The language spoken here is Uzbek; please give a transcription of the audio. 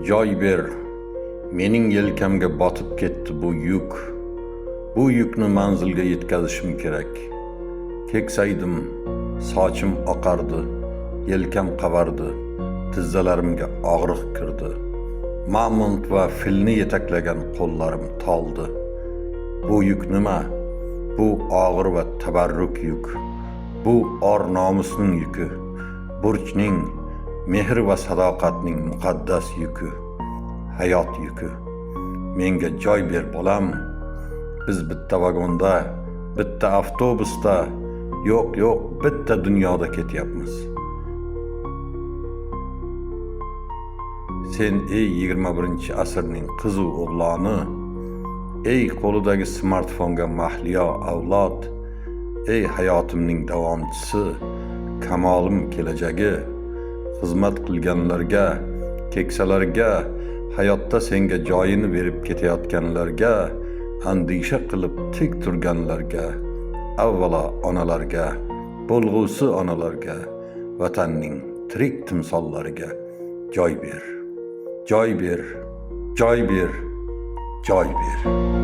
joy ber. Mening yelkamga botib ketdi bu yuk. Bu yukni manzilga yetkazishim kerak. Keksaydim, sochim oqardi, yelkam qavardi, tizzalarimga og'riq kirdi. Mamont va filni yetaklagan qo'llarim toldi. Bu yuk nima? Bu og'ir va tabarruk yuk. Bu or nomusning yuki. Burchning, mehr va sadoqatning muqaddas yuki. Hayot yuki. Menga joy ber bolam. Biz bitta vagonda, bitta avtobusda, yo'q, bitta dunyoda ketyapmiz. Sen ey 21-asrning qizu o'g'loni, ey qo'lidagi smartfonga mahliyo avlod, ey hayotimning davomchisi, kamolim kelajagi, xizmat qilganlarga, keksalarga, hayotda senga joyini berib ketayotganlarga, andisha qilib tik turganlarga, avvalo onalarga, bo'lg'usi onalarga, vatanning tirik timsollariga joy ber. Joy ber, joy ber, joy ber.